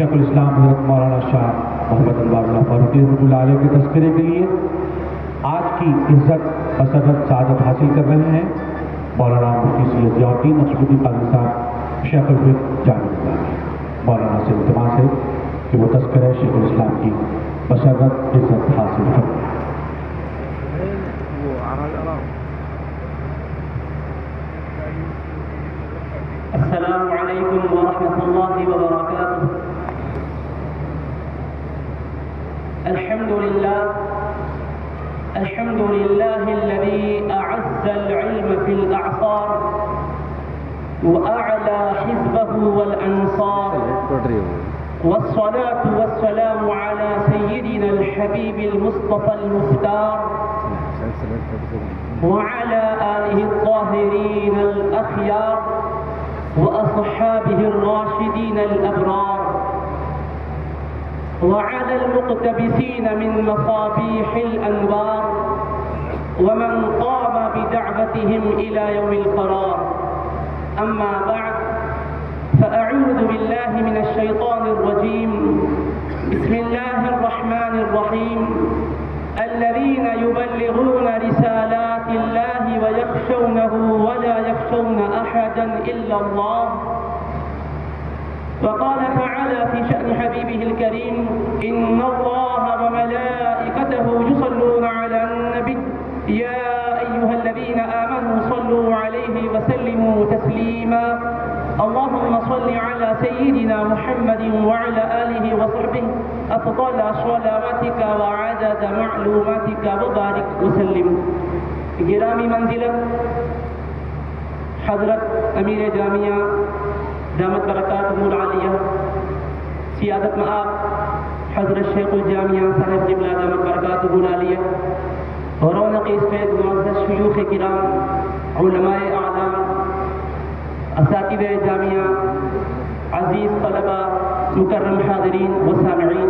شیخ الاسلام حضرت مولانا شاہ محمد انوار اللہ فاروقی رحمۃ اللہ علیہ کے تذکرے کے لیے آج کی عزت مسرت سعادت حاصل کر رہے ہیں مولانا مفتی سید ضیاء الدین نقشبندی قاضی صاحب شیخ الفقہ جامعہ اسلامیہ۔ مولانا سے التماس ہے کہ وہ تذکرہ شیخ الاسلام کی مسرت عزت حاصل کریں۔ السلام علیکم ورحمۃ اللہ وبرکاتہ۔ الحمد للہ الذي أعز العلم في الأعصار وأعلى حزبه والأنصار، والصلاة والسلام على سيدنا الحبيب المصطفى المختار وعلى آله الطاهرين الأخيار وأصحابه الراشدين الأبرار وعلى المقتبسين من مصابيح الأنوار ومن قام بدعوتهم إلى يوم القرار. أما بعد، فأعوذ بالله من الشيطان الرجيم. بسم الله الرحمن الرحيم. الذين يبلغون رسالات الله ويخشونه ولا يخشون أحدا إلا الله. وقال تعالى في شأن حبيبه الكريم: إن الله وملائكته يصلون على النبي يا أيها الذين آمنوا صلوا عليه وسلموا تسليما. اللهم صل على سيدنا محمد وعلى آله وصحبه أفضل صلواتك وعدد معلوماتك وبارك وسلم. گرامی منزلت حضرت امیر جامعہ دامت برکاتہ العالیہ، سیادت مآب حضرت شیخ الجامعہ صاحب قبلہ دامت برکاتہ العالیہ، اور رونق اس پہ معزز شیوخ کرام، علماء اعلام، اساتذہ جامعہ، عزیز طلبہ، مکرم حاضرین و سامعین،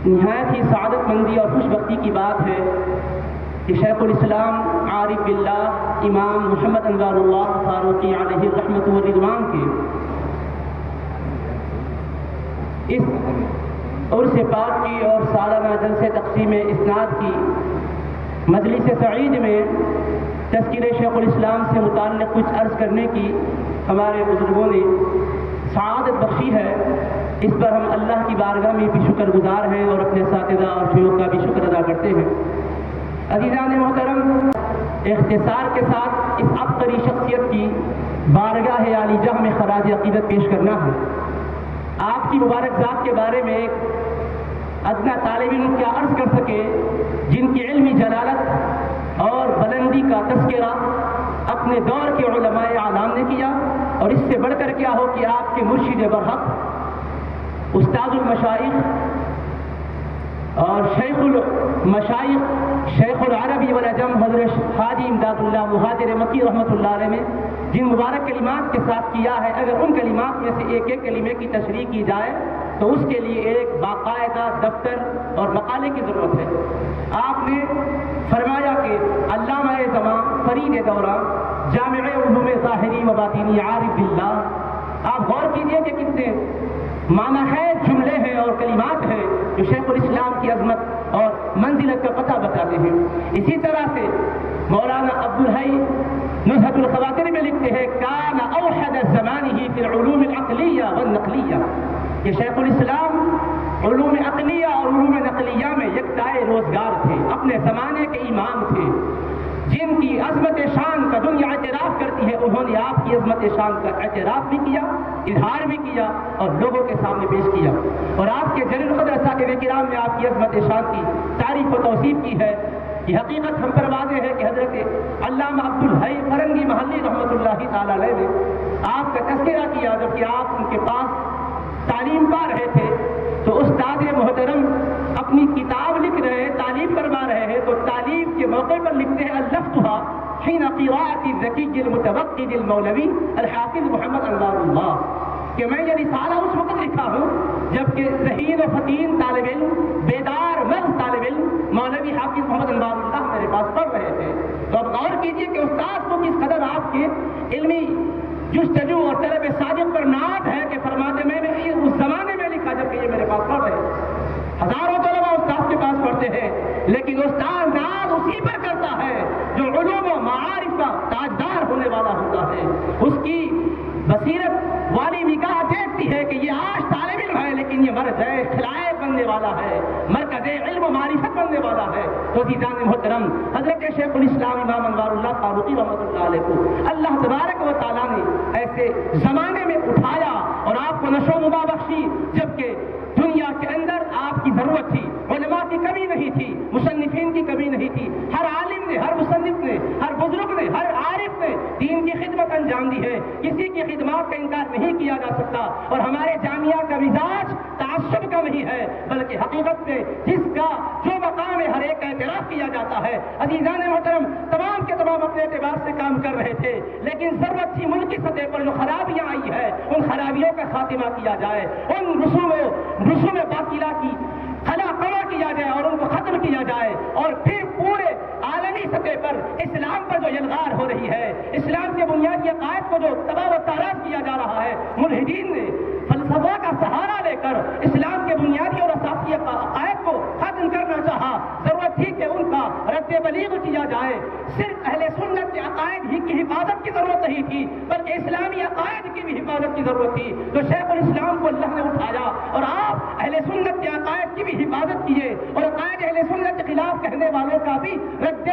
نہایت ہی سعادت مندی اور خوش بختی کی بات ہے کہ شیخ الاسلام عارف باللہ امام محمد انوار اللہ فاروقی علیہ الرحمۃ والرضوان کے اس عرس پاک کی اور سالانہ جلسہ تقسیم اسناد کی مجلس سعید میں تذکیر شیخ الاسلام سے متعلق کچھ عرض کرنے کی ہمارے بزرگوں نے سعادت بخشی ہے۔ اس پر ہم اللہ کی بارگاہ میں بھی شکر گزار ہیں اور اپنے اساتذہ اور شیوخ کا بھی شکر ادا کرتے ہیں۔ عزیزان محترم، اختصار کے ساتھ اس عبقری شخصیت کی بارگاہ عالی جاہ میں خراج عقیدت پیش کرنا ہے۔ آپ کی مبارک ذات کے بارے میں ایک ادنا طالب علم کیا عرض کر سکے، جن کی علمی جلالت اور بلندی کا تذکرہ اپنے دور کے علماء اعلام نے کیا، اور اس سے بڑھ کر کیا ہو کہ آپ کے مرشد برحق استاد المشائخ اور شیخ المشائخ شیخ العربی والعجم حضرت حاجی امداد اللہ مہاجر مکی رحمۃ اللہ علیہ نے جن مبارک کلمات کے ساتھ کیا ہے، اگر ان کلمات میں سے ایک ایک کلمے کی تشریح کی جائے تو اس کے لیے ایک باقاعدہ دفتر اور مقالے کی ضرورت ہے۔ آپ نے فرمایا کہ علامہ زمان فرید دوران جامع علوم ظاہری و باطنی عارف باللہ، آپ غور کیجئے کہ کتنے معنی ہے، جملے ہیں اور کلمات ہیں جو شیخ الاسلام کی عظمت اور منزلت کا پتہ بتاتے ہیں۔ اسی طرح سے مولانا عبدالحی نزہۃ الخواطر میں لکھتے ہیں: کان اوحد زمانہ فی العلوم العقلیہ والنقلیہ، کہ شیخ الاسلام علوم عقلیہ اور علوم نقلیہ میں یکتائے روزگار تھے، اپنے زمانے کے امام تھے، جن کی عظمت شان کا دنیا اعتراف کرتی ہے، انہوں نے آپ کی عظمت شان کا اعتراف بھی کیا، اظہار بھی کیا اور لوگوں کے سامنے پیش کیا، اور آپ کے جلیل القدر اساتذہ کرام نے آپ کی عظمت شان کی تعریف و توصیف کی ہے۔ یہ حقیقت ہم پر واضح ہے کہ حضرت علامہ عبدالحی فرنگی محلی رحمۃ اللہ تعالی علیہ نے آپ کا تذکرہ کیا جبکہ آپ ان کے پاس تعلیم پا رہے تھے، تو استاد محترم اپنی کتاب لکھ رہے ہیں، تعلیم فرما رہے ہیں، تو تعلیم کے موقع پر لکھتے ہیں: الفتھا حین قراءۃ الذکی المتوقد المولوی الحافظ محمد انوار اللہ، کہ میں یہ رسالہ اس وقت لکھا ہوں جبکہ ذہین و فطین طالب علم، بیدار مغز طالب علم مولوی حافظ محمد انوار اللہ میرے پاس پڑھ رہے تھے۔ تو اب غور کیجئے کہ استاد کو کس قدر آپ کے علمی جستجو اور طلب صادق پر ناز ہے کہ فرماتے میں نے اس زمانے میں لکھا جب کہ یہ میرے پاس پڑھ رہے ہیں، ہزاروں طلبہ استاد کے پاس پڑھتے ہیں، لیکن استاد ناز اسی پر کرتا ہے جو علوم و معارف کا تاجدار ہونے والا ہوتا ہے۔ اس کی بصیرت والی نگاہ دیکھتی ہے کہ یہ آج طالب علم ہے لیکن یہ مرد ہے، خلائق بننے والا ہے، مرکز علم و معرفت بننے والا ہے۔ تو عزیزان محترم، حضرت شیخ الاسلام امام انوار اللہ فاروقی رحمۃ اللہ علیہ کو اللہ تبارک و تعالیٰ نے ایسے زمانے میں اٹھایا اور آپ کو نشو و نما بخشی جبکہ دنیا کے اندر آپ کی ضرورت تھی، علماء کی کمی نہیں تھی، مصنفین کی کمی نہیں تھی، ہر عالم نے، ہر مصنف نے، ہر بزرگ نے، ہر عارف نے دین کی خدمت انجام دی ہے، کسی کی خدمات کا انکار نہیں کیا جا سکتا۔ اور ہمارے جامعہ کا مزاج تعصب کا نہیں ہے بلکہ حقیقت میں جس کا جو مقام ہے ہر ایک کا اعتراف کیا جاتا ہے۔ عزیزان محترم، تمام کے تمام اپنے اعتبار سے کام کر رہے تھے، لیکن ضرورت تھی ملک کی سطح پر جو خرابیاں آئی ہے ان خرابیوں کا خاتمہ کیا جائے، ان رسوم باطلہ کی خلا قما کیا جائے اور ان کو ختم کیا جائے، اور پھر پورے عالمی سطح پر اسلام پر جو یلغار ہو رہی ہے، اسلام کے بنیادی عقائد کو جو تباہ و تاراج کیا جا رہا ہے، ملحدین نے فلسفہ کا سہارا لے کر اسلام کے بنیادی اور اساسی عقائد کو ختم کرنا چاہا۔ ضرورت تھی کہ ان کا رد بلیغ کیا جائے۔ صرف اہل سنت کے عقائد ہی کی حفاظت کی ضرورت نہیں تھی بلکہ اسلامی عقائد کی بھی حفاظت کی ضرورت تھی۔ تو شیخ الاسلام کو اللہ نے اٹھایا اور آپ اہل سنت کے عقائد کی بھی حفاظت کیے اور عقائد اہل سنت کے خلاف کہنے والوں کا بھی رد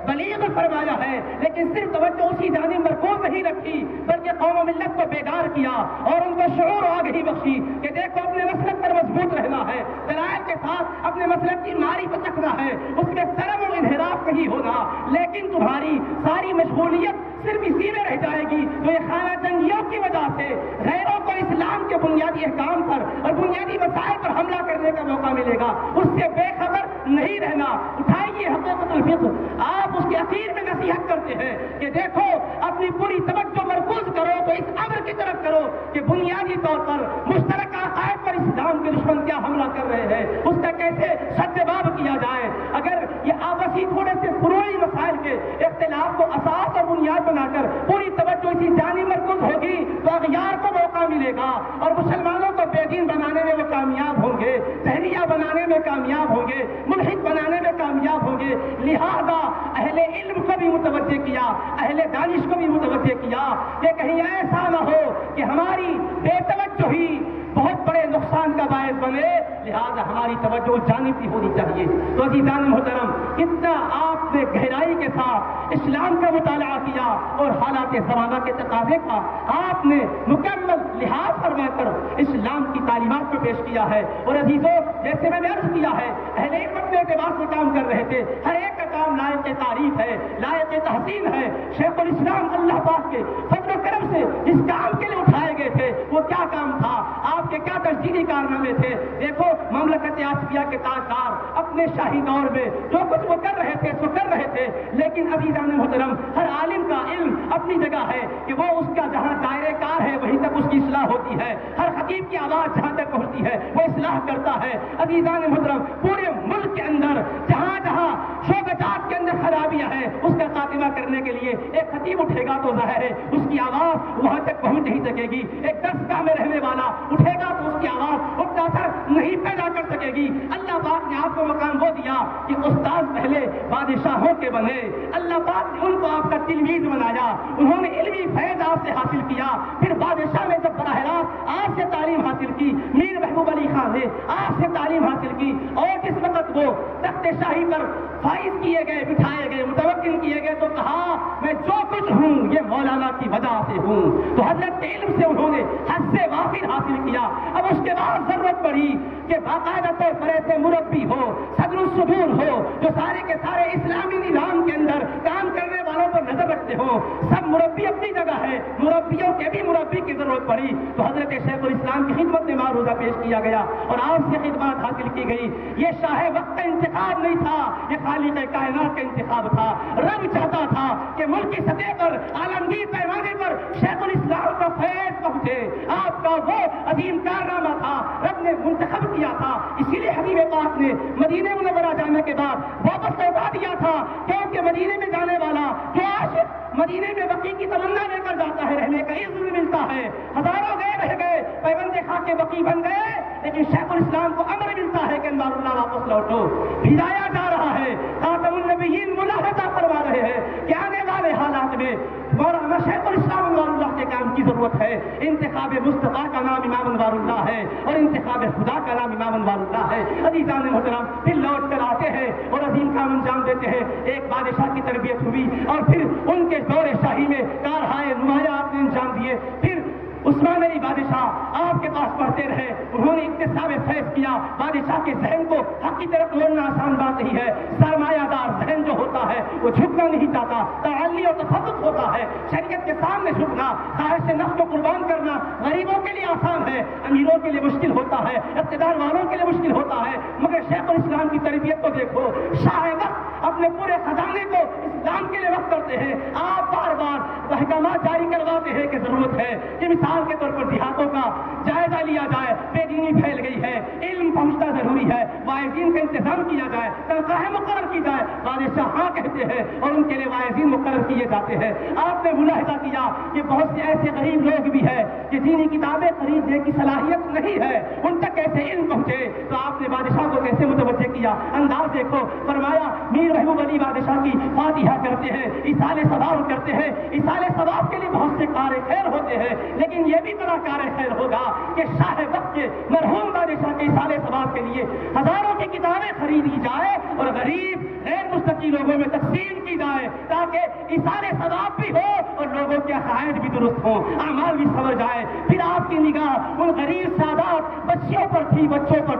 بلیغ فرمایا ہے، لیکن صرف توجہ اسی جانب مرکوز نہیں رکھی بلکہ قوم و ملت کو بیدار کیا اور ان کو شعور آگہی بخشی کہ دیکھو اپنے مسلک پر مضبوط رہنا ہے، دلائل کے ساتھ اپنے مسلک کی معرفت رکھنا ہے، اس میں شرم و انحراف نہیں ہونا، لیکن تمہاری ساری مشغولیت صرف اسی میں رہ جائے گی تو یہ خانہ جنگیوں کی وجہ سے غیروں کو اسلام کے بنیادی احکام پر اور بنیادی مسائل پر حملہ کرنے کا موقع ملے گا، اس سے بے خبر نہیں رہنا۔ اٹھائیے حقیقت الفقہ، آپ اس کے اخیر میں نصیحت کرتے ہیں کہ دیکھو اپنی پوری توجہ مرکوز کرو تو اس امر کی طرف کرو کہ بنیادی طور پر مشترکہ عقائد پر اسلام کے دشمن کیا حملہ کر رہے ہیں، اس کا کیسے سدباب کیا جائے۔ اگر یہ آپسی تھوڑے سے فروعی مسائل کے اختلاف کو اساس اور بنیاد بنا کر پوری توجہ اسی جانب مرکوز ہوگی تو اغیار کو موقع ملے گا اور مسلمانوں کو بے دین بنانے میں وہ کامیاب ہوں گے، تحریہ بنانے میں کامیاب ہوں گے، ملحد بنانے میں کامیاب ہوں گے۔ لہذا اہل علم کو بھی متوجہ کیا، اہل دانش کو بھی متوجہ کیا کہ کہیں ایسا نہ ہو کہ ہماری بے توجہی بہت بڑے نقصان کا باعث بنے، لہذا ہماری توجہ اس جانب بھی ہونی چاہیے۔ تو عزیزان محترم، اتنا آپ نے گہرائی کے ساتھ اسلام کا مطالعہ کیا اور حالات زمانہ کے تقاضے کا آپ نے مکمل لحاظ فرما کر اسلام کی تعلیمات کو پیش کیا ہے۔ اور عزیزوں، جیسے میں نے عرض کیا ہے، اہل علم اپنے اعتبار سے کام کر رہے تھے، ہر ایک کا کام لائق تعریف ہے، لائق تحسین ہے۔ شیخ الاسلام اللہ پاک کے فضل و کرم سے جس کام کے لیے اٹھائے گئے تھے وہ کیا کام تھا، آپ کے کیا تجدیدی کارنامے تھے۔ دیکھو مملکت آسیہ کے تاجدار اپنے شاہی دور میں جو کچھ وہ کر رہے تھے سو کر رہے تھے، لیکن عزیزان محترم، ہر عالم کا علم اپنی جگہ ہے کہ وہ اس کا جہاں دائرے کار ہے وہیں تک اس کی اصلاح ہوتی ہے، ہر خطیب کی آواز جہاں تک پہنچتی ہے وہ اصلاح کرتا ہے۔ عزیزان محترم، پورے ملک کے اندر جہاں جہاں شعبات کے اندر خرابیاں ہیں اس کا خاتمہ کرنے کے لیے ایک خطیب اٹھے گا تو ظاہر ہے اس کی آواز وہاں تک پہنچ نہیں سکے گی، ایک درسگاہ میں رہنے والا اٹھے گا تو اس کی آواز اتنا اثر نہیں پیدا کر سکے گی۔ اللہ پاک نے آپ کو مقام وہ دیا کہ استاد پہلے بادشاہوں کے بنے، اللہ پاک نے ان کو آپ کا تلمیذ بنایا، انہوں نے علمی فیض آپ سے حاصل کیا، پھر بادشاہ نے جب براہ راست آپ سے تعلیم حاصل کی، میر محبوب علی خان نے آپ سے تعلیم حاصل کی، اور جس وقت وہ تخت شاہی پر فائز کیے گئے، بٹھائے گئے، متوکل کیے گئے تو کہا میں جو کچھ ہوں یہ مولانا کی وجہ سے ہوں۔ تو حضرت علم سے انہوں نے حد سے وافر حاصل کیا۔ اب اس کے بعد ضرورت پڑی کہ باقاعدہ طور پر ایسے مربی ہو، صدر الصدور ہو، جو سارے کے سارے اسلامی نظام کے اندر کام کرنے والوں پر نظر رکھتے ہو۔ سب مربی اپنی جگہ ہے، مربیوں کے بھی مربی کی ضرورت پڑی تو حضرت شیخ الاسلام کی خدمت میں معروضہ پیش کیا گیا اور آپ سے خدمات حاصل کی گئی۔ یہ شاہ وقت کا انتخاب نہیں تھا، یہ خالق کائنات کا انتخاب تھا۔ رب چاہتا تھا کہ ملک کی سطح پر عالمگیر پیمانے پر شیخ الاسلام کا فیض پہنچے، آپ کا وہ عظیم کارنامہ تھا، رب نے منتخب کیا تھا۔ اسی لیے حبیب پاک نے مدینہ منورہ جانے کے بعد واپس لوٹا دیا تھا، کیونکہ کے مدینے میں جانے والا جو عاشق مدینے میں بقی کی تمنا لے کر جاتا ہے رہنے کا عزت ملتا ہے. ہزاروں گئے رہ گئے پیبند خاک کے بقی بن گئے لیکن شیخ الاسلام کو امر ملتا ہے کہ انوار اللہ واپس لوٹو. بھجایا جا رہا ہے. خاتم النبیین ملاحظہ فرما رہے ہیں کہ آنے والے حالات میں مولانا شیخ الاسلام انوار اللہ کے کام کی ضرورت ہے. انتخاب مصطفیٰ کا نام امام انوار اللہ ہے اور انتخاب خدا کا نام امام انوار اللہ ہے. عزیزان محترم پھر لوٹ کر آتے ہیں اور عظیم کام انجام دیتے ہیں. ایک بادشاہ کی تربیت ہوئی اور پھر ان کے دور شاہی میں کارہائے نمایاں آپ نے انجام دیے. پھر عثمان علی بادشاہ آپ کے پاس پڑھتے رہے. انہوں نے اکتساب فیض کیا. بادشاہ کے ذہن کو حق کی طرف موڑنا آسان بات نہیں ہے. سرمایہ دار ذہن جو ہوتا ہے وہ جھکنا نہیں چاہتا. تعلی اور تسلط ہوتا ہے. شریعت کے سامنے جھکنا, خواہش نفس کو قربان کرنا غریبوں کے لیے آسان ہے, امیروں کے لیے مشکل ہوتا ہے, اقتدار والوں کے لیے مشکل ہوتا ہے. مگر شیخ الاسلام کی تربیت کو دیکھو. شاہ وقت اپنے پورے خزانے کو اسلام کے لیے وقف کرتے ہیں. آپ بار بار احکامات جاری کرواتے ہیں کہ ضرورت ہے کہ مثال کے طور پر دیہاتوں کا جائزہ لیا جائے. بے دینی پھیل گئی ہے, علم پہنچنا ضروری ہے, واعظین کا انتظام کیا جائے, تنخواہیں مقرر کی جائے. بادشاہ ہاں کہتے ہیں اور ان کے لیے واعظین مقرر کیے جاتے ہیں. آپ نے ملاحظہ کیا کہ بہت سے ایسے غریب لوگ بھی ہیں کہ دینی کتابیں خریدنے کی صلاحیت نہیں ہے, ان تک کیسے علم پہنچے. تو آپ نے بادشاہ کو کیسے متوجہ کیا, انداز دیکھو. فرمایا میر محبوب علی بادشاہ کی فاتحہ کرتے ہیں, ایصال ثواب کرتے ہیں. ایصال ثواب کے لیے بہت سے کار خیر ہوتے ہیں لیکن یہ بھی بڑا کار خیر ہوگا کہ شاہ وقت کے مرحوم بادشاہ کے ایصال ثواب کے لیے ہزاروں کی کتابیں خریدی جائے اور غریب غیر مستقی لوگوں میں تقسیم کی جائے تاکہ ایصال ثواب بھی ہو اور لوگوں کے عقائد بھی درست ہو, اعمال بھی سنور جائے. پھر آپ کی نگاہ ان غریب سادات بچوں پر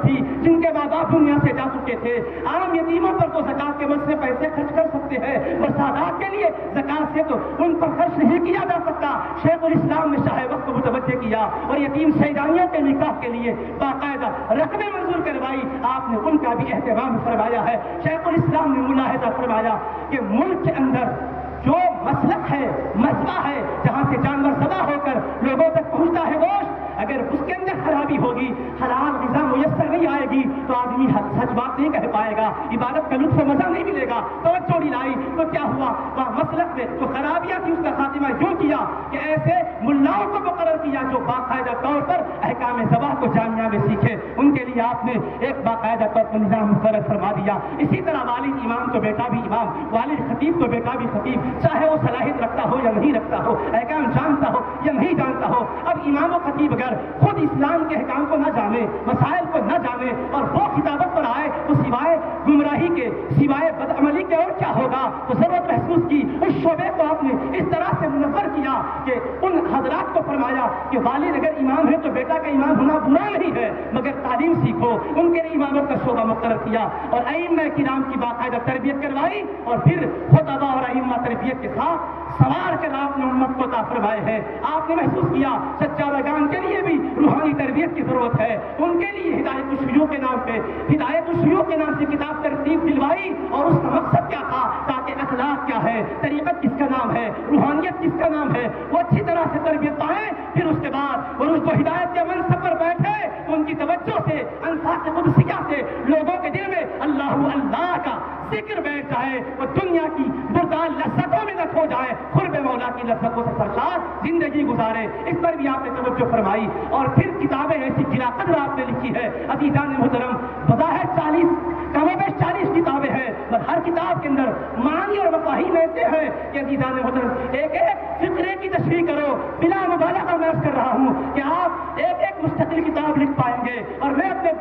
تھی جن کے ماں باپ دنیا سے جا چکے تھے. عام یتیموں پر تو زکات کے مد سے پیسے خرچ کر سکتے ہیں اور سادات کے لیے زکات سے تو ان پر خرچ نہیں کیا جا سکتا. شیخ الاسلام نے شاہ وقت کو متوجہ کیا اور یتیم شہیدانیوں کے نکاح کے لیے باقاعدہ رقمیں منظور کروائی. آپ نے ان کا بھی اہتمام فرمایا ہے. شیخ الاسلام نے ملاحظہ فرمایا کہ ملک کے اندر جو مسلک ہے, مذبح ہے, جہاں سے جانور ذبح ہو کر لوگوں تک پہنچتا ہے گوشت, اگر اس کے اندر خرابی ہوگی, حلال غذا میسر نہیں آئے گی تو آدمی سچ بات نہیں کہہ پائے گا, عبادت کا لطف و مزہ نہیں ملے گا. توجہ نہیں لائی تو کیا ہوا, وہاں مسلک میں جو خرابیاں تھی اس کا خاتمہ یوں کیا کہ ایسے ملاؤں کو مقرر کیا جو باقاعدہ طور پر احکام ذبح کو جامعہ میں سیکھے. ان کے لیے آپ نے ایک باقاعدہ طور پر نظام مقرر فرما دیا. اسی طرح والد امام تو بیٹا بھی امام, والد خطیب تو بیٹا بھی خطیب, چاہے وہ صلاحیت رکھتا ہو یا نہیں رکھتا ہو, احکام جانتا ہو یا نہیں جانتا ہو. اب امام و خطیب اگر خود اسلام کے احکام کو نہ جانے, مسائل کو نہ جانے اور وہ خطابت پر آئے تو سوائے گمراہی کے, سوائے بدعملی کے اور کیا ہوگا. تو ضرورت محسوس کی اس شعبے کو آپ نے اس طرح سے منور کیا کہ ان حضرات کو فرمایا کہ والد اگر امام ہے تو بیٹا کا امام ہونا برا نہیں ہے مگر تعلیم سیکھو. ان کے لیے امامت کا شعبہ مقرر کیا اور ائمہ کرام کی باقاعدہ تربیت کروائی اور پھر خطبہ اور ائمہ تربیت کے ساتھ سوار کر آپ نے امت کو عطا فرمائے ہیں. آپ نے محسوس کیا سجادگان کے لیے بھی روحانی تربیت کی ضرورت ہے. ان کے لیے ہدایت الشیوخ کے نام پہ ہدایت الشیوخ کے نام سے کتاب ترتیب دلوائی اور اس کا مقصد کیا تھا تاکہ اخلاق کیا ہے, طریقت کس کا نام ہے, روحانیت کس کا نام ہے, وہ اچھی طرح سے تربیت پائیں. پھر اس کے بعد اور اس کو ہدایت کے منصب پر بیٹھے تو ان کی توجہ سے انفاس قدسیہ سے لوگوں کے دل میں اللہ کا ذکر بیٹھ جائے, وہ دنیا کی بردار لذتوں میں نہ کھو جائے, قرب مولا کی لذتوں سے سرشار زندگی گزارے. اس پر بھی آپ نے توجہ فرمائی. اور پھر کتابیں ایسی گرا قدر آپ نے لکھی ہے. عزیزان محترم بظاہر 40 کتابیں ہیں اور ہر کتاب کے اندر معنی اور مفاہیم ایسے ہیں کہ عزیزان محترم ایک فقرے کی تشریح کرو. بلا مبالغہ میں عرض کر رہا ہوں کہ آپ ایک مستقل کتاب لکھ پائیں گے. اور میں اپنے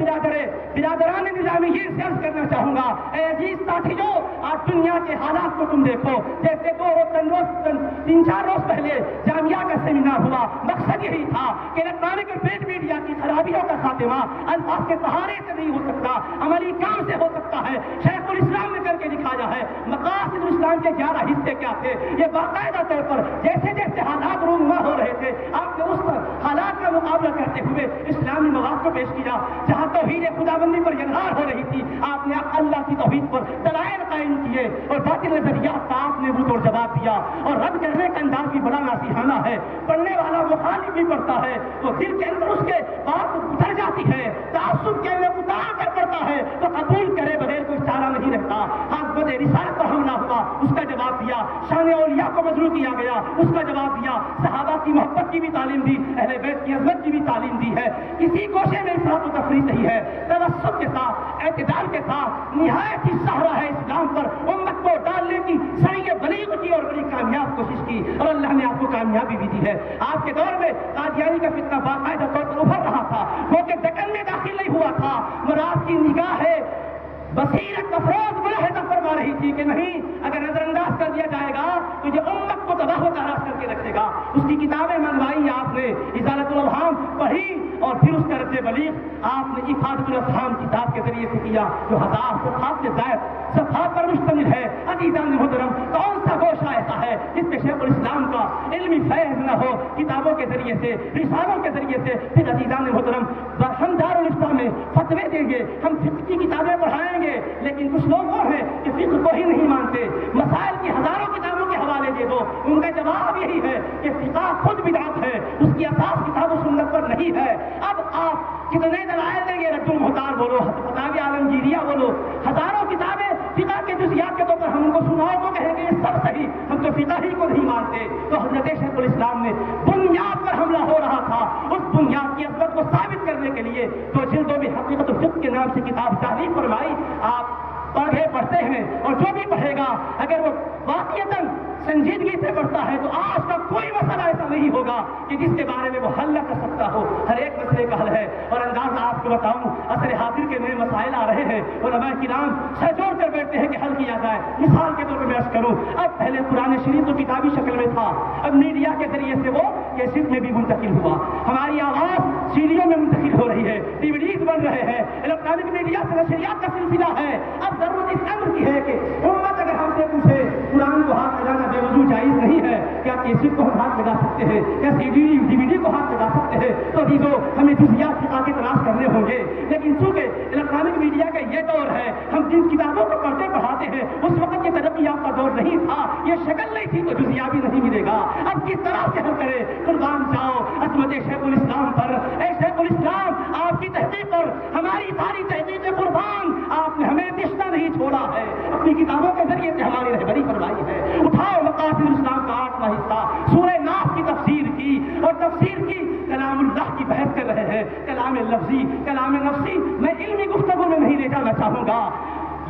برادران نظامیین سے عرض کرنا چاہوں گا, اے عزیز ساتھیو, آج دنیا کے حالات کو تم دیکھو. جیسے 3-4 روز پہلے جامعہ کا سیمینار ہوا, مقصد یہی تھا کہ الیکٹرانک اور پرنٹ میڈیا کی خرابیوں کا خاتمہ الفاظ کے سہارے سے نہیں ہو سکتا, عملی کام سے ہو سکتا ہے. شیخ الاسلام نے کر کے دکھایا ہے. مقاصد الاسلام کے 11 حصے کیا تھے, یہ باقاعدہ طور پر جیسے جیسے حالات رونما ہو رہے تھے آپ نے اس پر حالات کا مقابلہ کرتے ہوئے اسلامی مواد کو پیش کیا. جہاں توحید خداوندی پر یلغار ہو رہی تھی آپ نے اللہ کی توحید پر دلائل قائم کیے اور باطل نظریات کا آپ نے وہ توڑ جواب دیا. اور رد کرنے کا انداز بھی بڑا نصیحانہ ہے. پڑھنے والا مخالف بھی پڑھتا ہے تو دل کے اندر اس کے بات اتر جاتی ہے, تعصب کے اندر اتار کر پڑتا ہے تو قبول کرے بغیر کوئی چارہ نہیں رہتا. ہاتھ بدے رسالت پر حملہ ہوا, اس کیا گیا اس کا جواب دیا. صحابہ کی محبت کی بھی تعلیم دی, اہل بیت کی عظمت کی بھی تعلیم دی ہے. کسی گوشے میں افراط و تفریط نہیں ہے. توسط کے ساتھ, اعتدال کے ساتھ نہایت ہی سہرا ہے اسلام پر امت کو ڈالنے کی سعی بلیغ کی اور بڑی کامیاب کوشش کی, اور اللہ نے آپ کو کامیابی بھی دی ہے. آپ کے دور میں قادیانی کا فتنہ باقاعدہ طور پر ابھر رہا تھا, وہ کہ دکن میں داخل نہیں ہوا تھا. مراد کی نگاہ ہے بصیرت افروز ملاحظہ فرما رہی تھی کہ نہیں, اگر نظر انداز کر دیا جائے گا تو یہ امت کو تباہ و تاراش کر کے رکھے گا. اس کی کتابیں منگوائی آپ نے, ازالۃ الابہام پڑھی, اور پھر اس کا رد بلیغ آپ نے افادۃ الافہام کتاب کے ذریعے سے کیا, جو 1000 صفحات سے زائد صفحات پر مشتمل ہے. عزیزان محترم, کون سا گوشہ ایسا ہے جس پہ شیخ الاسلام کا علمی فیض نہ ہو کتابوں کے ذریعے سے, رسالوں کے ذریعے سے. پھر عزیزان محترم, ہم دارالفتہ میں فتوے دیں گے, ہم فقہ کی کتابیں پڑھائیں گے, لیکن کچھ لوگ وہ ہیں کہ فقہ کو ہی نہیں مانتے. مسائل کی ہزاروں کتابوں کے حوالے دے دو, ان کا جواب یہی ہے کہ فقہ خود بدعت ہے, اس کی اساس کتاب و سنت پر نہیں ہے. اب آپ کتنے دلائل دیں گے, رد المحتار بولو, فتاوی عالمگیریہ بولو, ہزاروں کتابیں فقہ کے جزیات کے طور پر ہم ان کو سناؤ تو کہیں گے یہ سب صحیح, ہم تو فقہ ہی کو نہیں مانتے. تو حضرت شیخ الاسلام نے بنیاد پر حملہ ہو رہا تھا, اس بنیاد کی عظمت کو ثابت کرنے کے لیے تو جلدوں میں حقیقت الفقہ کے نام سے کتاب تحریر فرمائی. آپ پڑھتے ہیں, اور جو بھی پڑھے گا اگر وہ واقعتاً سنجیدگی سے پڑھتا ہے تو آج تک کوئی مسئلہ ایسا نہیں ہوگا کہ جس کے بارے میں وہ حل نہ کر سکتا ہو. ہر ایک مسئلے کا حل ہے. اور انداز آپ کو بتاؤں, عصر حاضر کے نئے مسائل آ رہے ہیں, علماء کرام سر جوڑ کر بیٹھتے ہیں کہ حل کیا جائے. مثال کے طور پر میں عرض کروں, اب پہلے قرآن شریف تو کتابی شکل میں تھا, اب میڈیا کے ذریعے سے وہ کیسٹ میں بھی منتقل ہوا. ہماری آواز سیڈیوں میں منتقل ہو رہی ہے, ڈی وی ڈیز بن رہے ہیں, الیکٹرانک میڈیا سے نشریات کا سلسلہ ہے. اب ضرورت اس امر کی ہے کہ امت اگر ہم سے پوچھے قرآن کو ہاتھ لگانا بے وضو جائز نہیں ہے, کیا کیسٹ کو ہم ہاتھ لگا سکتے ہیں, کیا سی ڈی ڈی وی ڈی کو ہاتھ لگا سکتے ہیں, تو عزیزو ہمیں جزیات فقہ کے تلاش کرنے ہوں گے. لیکن چونکہ الیکٹرانک میڈیا کا یہ دور ہے, ہم جن کتابوں کو پڑھتے پڑھاتے ہیں اس وقت یہ ترقی یافتہ دور نہیں تھا, یہ شکل نہیں تھی, تو جزیہ بھی نہیں ملے گا. اب کس طرح سے حل کرے, قربان جاؤ عظمت شیخ الاسلام پر. اے شیخ الاسلام, آپ کی تحقیق پر ہماری ساری تحقیق قربان, آپ نے ہمیں رشتہ نہیں چھوڑا ہے, اپنی کتابوں کے ذریعے سے ہماری رہبری فرمائی ہے. اٹھاؤ مقاصد اسلام کا 8واں حصہ سورہ ناس کی تفسیر کی, اور تفسیر کی کلام اللہ کی بحث کر رہے ہیں, کلام لفظی, کلام نفسی. میں علمی گفتگو میں نہیں لے جانا چاہوں گا,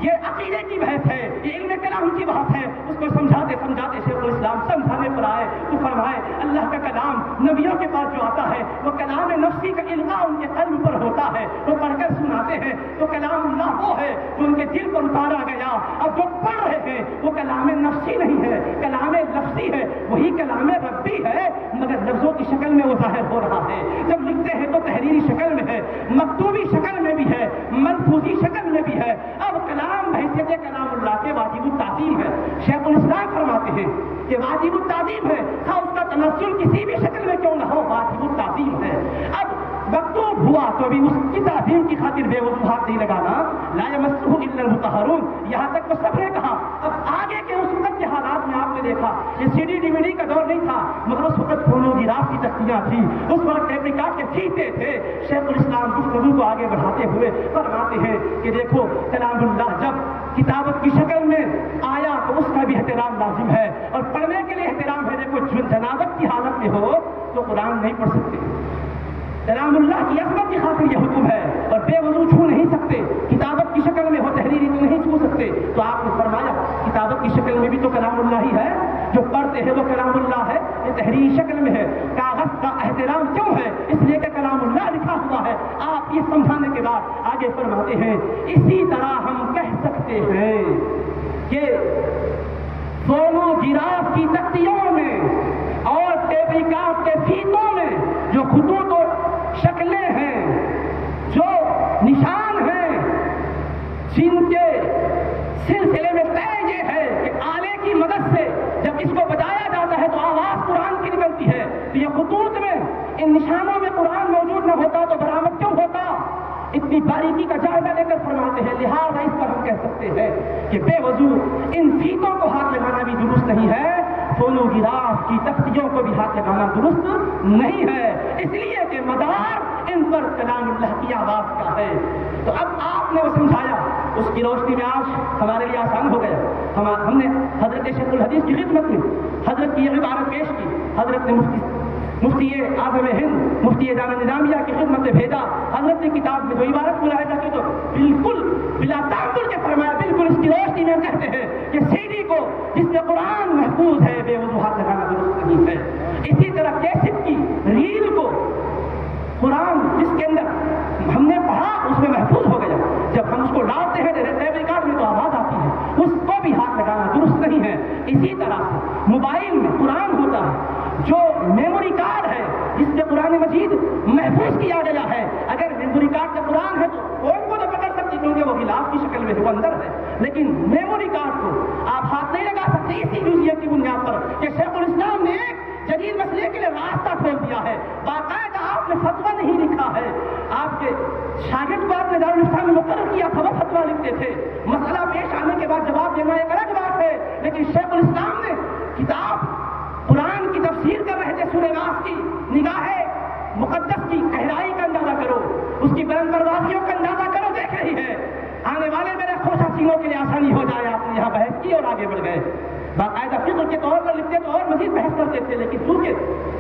یہ عقیدے کی بحث ہے, یہ علم کلام کی بات ہے. اس کو سمجھاتے سمجھاتے شیخ الاسلام سمجھانے پر آئے تو فرمائے اللہ کا کلام نبیوں کے پاس جو آتا ہے وہ کلام نفسی کا القاء ان کے قلب پر ہوتا ہے, وہ پڑھ کر سناتے ہیں. تو کلام اللہ وہ ہے جو ان کے دل پر اتارا گیا. اب جو پڑھ رہے ہیں وہ کلام نفسی نہیں ہے, کلام لفظی ہے, وہی کلام ربی ہے, مگر لفظوں کی شکل میں وہ ظاہر ہو رہا ہے. جب لکھتے ہیں تو تحریری شکل میں ہے, مکتوبی شکل میں بھی ہے, ملفوظی شکل میں بھی ہے. اب کلام بحیثیت کلام اللہ کے واجب التعظیم ہے. شیخ الاسلام فرماتے ہیں کہ واجب التعظیم ہے, ہاں اس کا تنزل کسی بھی شکل میں کیوں نہ ہو, واجب التعظیم ہے. اب مکتوب ہوا تو ابھی اس کی تعظیم کی خاطر بے وضو ہاتھ نہیں لگانا, لا یمسہ الا المطہرون, یہاں تک تو سب نے کہا. اب آگے کے اس وقت کے حالات میں آپ نے دیکھا یہ سی ڈی ڈی وی ڈی کا دور نہیں تھا, مگر اس وقت فونوگراف کی تختیاں تھی, اس وقت ٹیپ ریکارڈ کے فیتے تھے. شیخ الاسلام گفتگو کو آگے بڑھاتے ہوئے فرماتے ہیں کہ دیکھو کلام اللہ جب کتابت کی شکل میں آیا تو اس کا بھی احترام لازم ہے, اور پڑھنے کے لیے احترام ہے. دیکھو جنابت کی حالت میں ہو تو قرآن نہیں پڑھ سکتے, کلام اللہ کی عظمت کی خاطر یہ حکم ہے, اور بے وضو چھو نہیں سکتے. کتابت کی شکل میں ہو, تحریری تو نہیں چھو سکتے. تو آپ نے فرمایا کتابت کی شکل میں بھی تو کلام اللہ ہی ہے, جو پڑھتے ہیں وہ کلام اللہ ہے, یہ تحریری شکل میں ہے. کاغذ کا احترام کیوں ہے, اس لیے کہ کلام اللہ لکھا ہوا ہے. آپ یہ سمجھانے کے بعد آگے فرماتے ہیں اسی طرح ہم کہہ سکتے ہیں کہ فونوگراف کی تختیوں میں اور ٹیپ ریکارڈ کے فیتوں میں جو خطوط و شکلیں ہیں, جو نشان ہیں, جن کے سلسلے میں طے یہ ہے کہ آلے کی مدد سے جب اس کو بجایا جاتا ہے تو آواز قرآن کی نکلتی ہے, تو یہ خطوط میں ان نشانوں میں قرآن موجود نہ ہوتا تو برآمد کیوں ہوتا. اتنی باریکی کا جائزہ لے کر فرماتے ہیں لہٰذا اس پر ہم کہہ سکتے ہیں کہ بے وضو ان فیتوں کو ہاتھ لگانا بھی درست نہیں ہے, فونوگراف کی تختیوں کو بھی ہاتھ لگانا درست نہیں ہے, اس لیے کہ مدار ان پر کلام اللہ کی آواز کا ہے. تو اب آپ نے وہ سمجھایا, اس کی روشنی میں آج ہمارے لیے آسان ہو گیا. ہم نے حضرت شیخ الحدیث کی خدمت میں حضرت کی یہ عبارت پیش کی. حضرت نے مفتی اعظم ہند مفتی جامع نظامیہ کی خدمت میں بھیجا. حضرت نے کتاب میں جو عبارت ملاحظہ کی تو بالکل بلا تعمل کے فرمایا, بالکل اس کی روشنی میں کہتے ہیں کہ CD کو جس میں قرآن محفوظ ہے بے وضوحات لگانا درست نہیں ہے. اسی طرح کیسٹ کی ریل کو قرآن جس کے اندر ہم نے پڑھا اس میں محفوظ ہو گیا, جب ہم اس کو ڈالتے ہیں ٹیپ ریکارڈ میں تو آواز آتی ہے, اس کو بھی ہاتھ لگانا درست نہیں ہے. اسی طرح سے موبائل میں قرآن ہوتا ہے جو میموری کارڈ ہے جس میں قرآن مجید محفوظ کیا گیا ہے, اگر میموری کارڈ کا قرآن ہے تو فون کو تو پکڑ سکتی کیونکہ وہ غلاف کی شکل میں وہ اندر ہے, لیکن میموری کارڈ کو آپ ہاتھ نہیں لگا سکتے اسی جزئیت کی بنیاد پر کہ شیخ الاسلام نے ایک جدید مسئلے کے لیے راستہ کھول دیا ہے. باقاعدہ آپ نے فتویٰ نہیں لکھا ہے, آپ کے شاگرد کو آپ نے دارالاسلام میں مقرر کیا تھا, وہ فتویٰ لکھتے تھے, مسئلہ پیش آنے کے بعد جواب دینا ایک الگ بات ہے, لیکن شیخ الاسلام نے کتاب قرآن کی تفسیر کر رہے تھے, سورہ ناس کی نگاہ مقدس کی گہرائی کا اندازہ کرو, اس کی بلند پروازیوں کا اندازہ کرو, دیکھ رہی ہے. آنے والے میرے خوشا سینوں کے لیے آسانی ہو جائے, آپ نے یہاں بحث کی اور آگے بڑھ گئے. باقاعدہ فقہ کے طور پر لکھتے تو اور مزید بحث کرتے تھے, لیکن چونکہ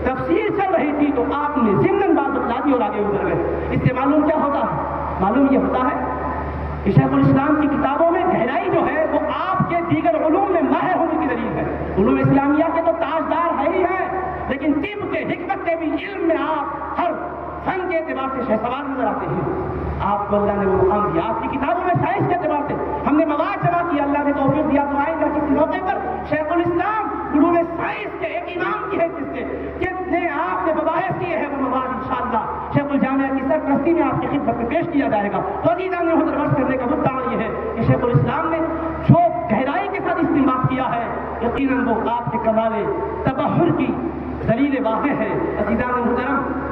تفسیر چل رہی تھی تو آپ نے ضمن بات بتلا دی اور آگے گزر گئے. اس سے معلوم کیا ہوتا ہے؟ معلوم یہ ہوتا ہے کہ شیخ الاسلام کی کتابوں میں گہرائی جو ہے وہ آپ کے دیگر علوم میں ماہر ہونے کی دلیل ہے. علوم اسلامیہ کے تو تاجدار ہے ہی ہے, لیکن طب کے حکمت کے بھی علم میں آپ ہر فن کے اعتبار سے شہسوار نظر آتے ہیں. آپ کو اللہ نے وہ مقام دیا, آپ کی کتابوں میں سائنس کے اعتبار سے ہم نے مواد جمع کیا, اللہ نے توفیق دیا تو آئندہ کسی موقع پر شیخ الاسلام علوم سائنس کے ایک امام کی حیثیت سے کتنے آپ نے مباحث کیے ہیں, وہ مواد انشاءاللہ شیخ الجامعہ کی سرپرستی میں آپ کی خدمت میں پیش کیا جائے گا. تو عزیزان محترم عرض کرنے کا مدعا یہ ہے کہ شیخ الاسلام نے جو گہرائی کے ساتھ استنباط کیا ہے یقیناً وہ آپ کے کمال تبحر کی دلیل واضح ہے. عزیزان محترم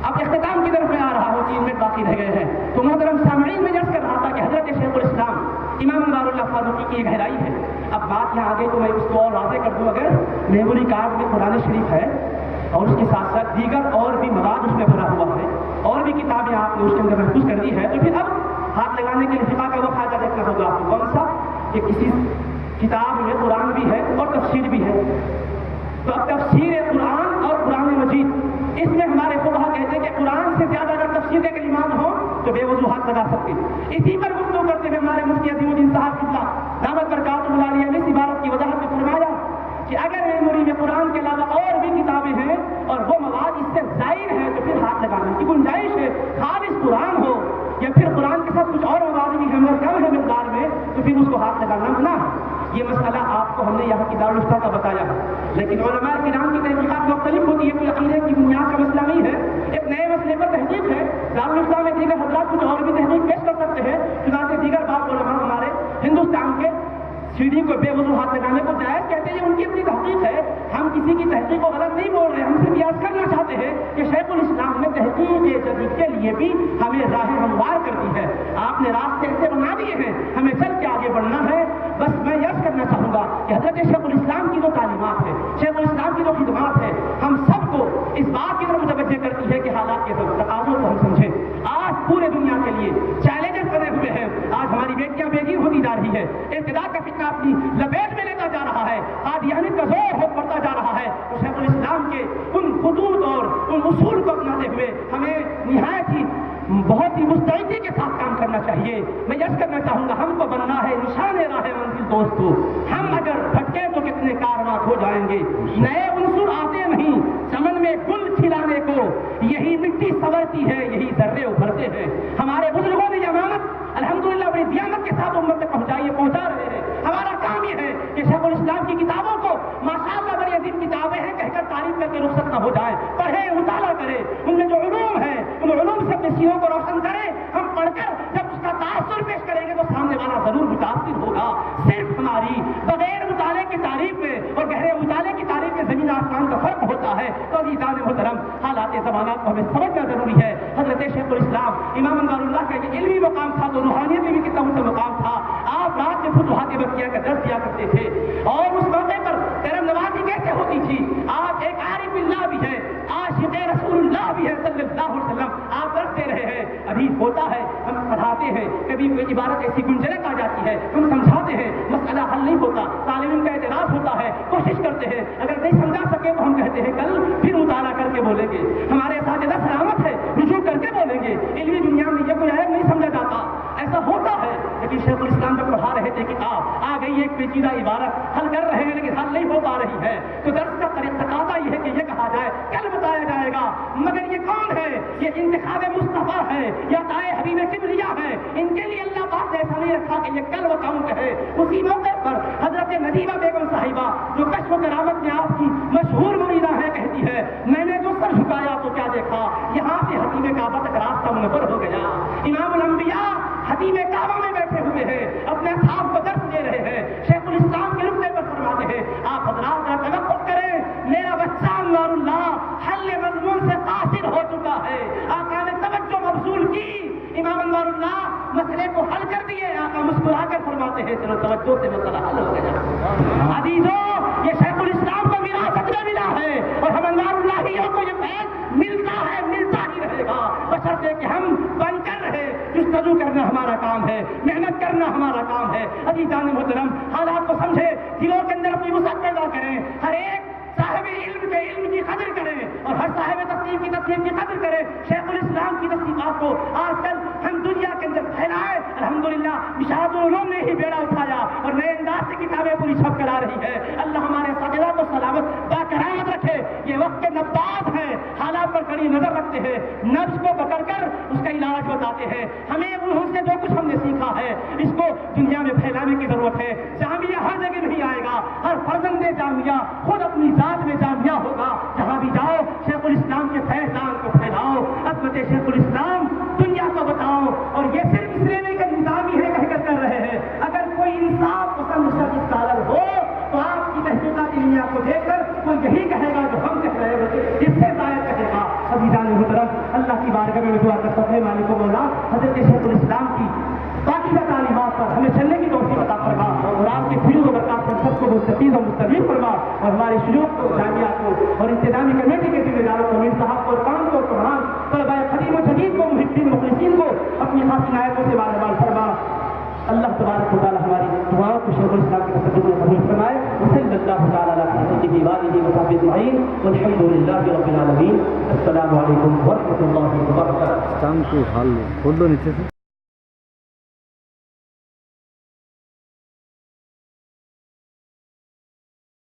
اب اختتام کی طرف میں آ رہا ہوں, 3 منٹ باقی رہ گئے ہیں, تو محترم سامعین میں عرض کر رہا تھا کہ حضرت شیخ الاسلام امام انوار اللہ فاروقی کی گہرائی ہے. اب بات یہاں آگے تو میں اس کو اور واضح کر دوں, اگر میموری کارڈ میں قرآن شریف ہے اور اس کے ساتھ ساتھ دیگر اور بھی مواد اس میں بھرا ہوا ہے اور بھی کتابیں آپ نے اس کے اندر محفوظ کر دی ہے, تو پھر اب ہاتھ لگانے کے لیے فقہ کا وہ فائدہ دیکھنا ہوگا آپ کو, کون سا کہ کسی کتاب میں قرآن بھی ہے اور تفسیر بھی ہے. تو اب تفسیر قرآن اور قرآن مجید اس میں ہمارے فقہا کہتے ہیں کہ قرآن سے زیادہ اگر تفسیر کے کلمات ہوں تو بے وضوحات لگا سکتے. اسی پر گفتگو کرتے ہوئے ہمارے مفتی عظیم الدین صاحب قبلہ دعوت برکاتہ اللہ علیہ نے اس عبارت کی وضاحت میں فرمایا کہ اگر میموری میں قرآن کے علاوہ اور بھی کتابیں ہیں اور وہ مواد اس سے ظاہر ہے تو پھر ہاتھ لگانے کی گنجائش ہے. خالص قرآن ہو یا پھر قرآن کے ساتھ کچھ اور مواد بھی ہمیں کم ہے مقدار میں تو پھر اس کو ہاتھ لگانا منع ہے. یہ مسئلہ آپ کو ہم نے یہاں کی دارالفتہ کا بتایا ہے, لیکن علماء کرام کی تحقیقات مختلف ہوتی ہے, کوئی عقیدے کی بنیاد کا مسئلہ نہیں ہے, ایک نئے مسئلے پر تحقیق ہے. دارالفتہ میں دیگر حضرات کچھ اور بھی تحقیق پیش کر سکتے ہیں, چنانچہ دیگر بات علماء ہمارے ہندوستان کے CD کو بے وضو ہاتھ لگانے کو جائز کہتے ہیں, ان کی اپنی تحقیق ہے, ہم کسی کی تحقیق کو غلط نہیں بول رہے, ہم صرف یاد کرنا چاہتے ہیں کہ شیخ الاسلام نے تحقیق جدید کے لیے بھی ہمیں راہ ہموار کر دی ہے. آپ نے راستے ایسے بنا دیے ہیں, ہمیں چل کے آگے بڑھنا ہے. بس میں یاد کرنا چاہوں گا کہ حضرت شیخ الاسلام کی جو تعلیمات ہے, شیخ الاسلام کی جو خدمات ہے, ہم سب کو اس بات کی طرف متوجہ کرتی ہے کہ حالات کے تقاضوں کو ہم سمجھیں. آج پورے دنیا کے لیے چیلنجز بنے ہوئے ہیں. آج ہماری بیٹیاں بے دین ہوتی جا رہی ہے, ارتداد کا فتنہ اپنی لپیٹ میں لیتا جا رہا ہے, قادیانیت کا زور ہو بڑھتا جا رہا ہے. تو شیخ الاسلام کے ان خطوط اور ان اصول کو اپناتے ہوئے ہمیں نہایت ہی بہت ہی مستعدی کے ساتھ کام کرنا چاہیے. میں یس کرنا چاہوں گا, ہم کو بننا ہے نشان راہ منزل دوستو. ہم اگر بھٹکے تو کتنے کارواں ہو جائیں گے. نئے عنصر آتے نہیں, چمن میں گل کھلانے کو یہی مٹی سنورتی ہے, یہی ذرے ابھرتے ہیں. ہمارے بزرگوں نے یہ امانت الحمدللہ بڑی دیانت کے ساتھ امت تک پہنچا رہے ہیں. ہمارا کام یہ ہے کہ شیخ الاسلام کی کتابوں کو ماشاءاللہ بڑی عظیم کتابیں ہیں کہہ کر تعریف کر کے رخصت نہ ہو جائے, پڑھیں, مطالعہ کریں, ان میں جو علوم ہے ان علوم سے اپنے سینوں کو روشن کریں. ہم پڑھ کر جب اس کا تاثر پیش کریں گے تو سامنے والا ضرور متاثر ہوگا. صرف ہماری بغیر مطالعے کی تعریف میں اور گہرے مطالعے کی تعریف میں زمین آسمان کا فرق ہوتا ہے. تو عزیزان محترم, حالات زمانات کو ہمیں سمجھنا ضروری ہے. حضرت شیخ الاسلام امام انوار اللہ کا یہ علمی مقام تھا تو روحانیت میں بھی کتنا اونچا مقام تھا. آپ رات میں فتوحات مکیہ کا درس دیا کرتے تھے اور اس موقع پر کرم نوازی کیسے ہوتی تھی. آپ ایک عارف اللہ بھی ہے, عاشق رسول اللہ بھی ہے صلی اللہ علیہ وسلم. آپ درس دے رہے ہیں, ابھی ہوتا ہے ہم پڑھاتے ہیں, کبھی کوئی عبارت ایسی گنجلک آ جاتی ہے, ہم سمجھاتے ہیں, مسئلہ حل اشتباہات ہوتا ہے کوشش کرتے ہیں, اگر نہیں سمجھا سکے تو ہم کہتے ہیں کل پھر مطالعہ کر کے بولیں گے. ہمارے اساتذہ سلامت ہے, رجوع کر کے بولیں گے. علمی دنیا میں یہ کوئی عیب نہیں سمجھا جاتا, ایسا ہوتا ہے. لیکن شیخ الاسلام جب پڑھا رہے تھے کتاب, آ گئی ایک پیچیدہ عبارت, حل کر رہے ہیں لیکن حل نہیں ہو پا رہی ہے, تو درس کا تقاضا یہ ہے کہ یہ کہا جائے کل بتایا جائے گا. مگر یہ کون ہے؟ یہ انتخاب مصطفیٰ ہے یا تائے حبیب کبریا ہے. ان کے لیے اللہ پاک نے ایسا نہیں رکھا کہ یہ کل بتاؤں کہے. اسی موقع پر حضرت ندیمہ بیگم صاحبہ جو کشف و کرامت میں آپ کی مشہور مریدہ ہے, کہتی ہے میں نے جو سر جھکایا تو کیا دیکھا, یہاں سے حتیم کعبہ تک راستہ منور ہو گیا. امام الانبیاء حتیم کعبہ میں بیٹھے ہوئے ہیں, اپنے اصحاب کو درس دے رہے ہیں. شیخ الاسلام کے رکنے پر فرماتے ہیں آپ حضرات ذرا توقف کریں, میرا بچہ انوار اللہ حل مضمون سے قاصر ہو چکا ہے. آقا نے توجہ مبذول کی, امام انوار اللہ مسئلے کو حل کر دیے. آقا مسکرا کر فرماتے ہیں چلو توجہ سے مسئلہ حل ہو گیا. عزیزوں, یہ شیخ الاسلام کو وراثت میں ملا ہے اور ہم انوار اللہیوں کو یہ فیض ملتا ہے, ملتا ہی رہے گا, بشرطے کہ ہم بن کر رہے. جستجو کرنا ہمارا کام ہے, محنت کرنا ہمارا کام ہے. عزیزان محترم, حالات کو سمجھے, دلوں کے اندر اپنی وسعت پیدا کریں. ہر ایک صاحب علم کے علم کی قدر کریں اور ہر صاحب تصنیف کی تصنیف کی قدر کریں. شیخ الاسلام کی تصنیفات کو آج کل ہم دنیا کے اندر پھیلائے. الحمدللہ مشاہد العلوم نے ہی بیڑا اٹھایا اور نئے انداز سے کتابیں پوری چھپ کر آ رہی ہے. اللہ ہمارے اساتذہ کو سلامت باکرامت رکھے. یہ وقت کے نباز ہیں, حالات پر کڑی نظر رکھتے ہیں, نفس کو پکڑ کر اس کا علاج بتاتے ہیں. ہمیں انہوں سے جو کچھ ہم نے سیکھا ہے اس کو دنیا میں پھیلانے کی ضرورت ہے. جامعہ ہر جگہ نہیں آئے گا, ہر فرزند جامعہ خود اپنی ذات میں جامعہ ہوگا. جہاں بھی جاؤ شیخ الاسلام کے فیضان کو پھیلاؤ, عظمت شیخ الاسلام دنیا کو بتاؤ. اور یہ صرف اس لیے نہیں کہ نظامی ہے کہہ کر رہے ہیں. اگر کوئی انصاف پسند شخص اسکالر ہو تو آپ کی تحقیقات علمیہ کو دیکھ کر وہ یہی کہے گا جو ہم کہہ رہے ہیں, اس سے زائد کہے گا. عزیزان محترم, اللہ کی بارگاہ میں دعا کرتا ہوں مالک و مولا حضرت شیخ الاسلام کی باقی تعلیمات پر ہمیں چلنے کی توفیق عطا فرما اور آپ کے فیوز و برکات پر سب کو مستفید و مستفید فرما. اور ہمارے شیوخ کو, جامعات کو اور انتظامی کمیٹی کے ذمہ داروں کو, میر صاحب کو, کام کو, قرآن طلباء قدیم و جدید کو, محبین مخلصین کو اپنی خاص عنایتوں سے مالامال فرما. اللہ تبارک و تعالی ہماری دعاؤں کو شیخ الاسلام کے تصدق میں قبول فرمائے. وصلی اللہ تعالی علی محمد وآلہ وصحبہ اجمعین والحمد للہ رب العالمین. السلام علیکم ورحمۃ اللہ وبرکاتہ.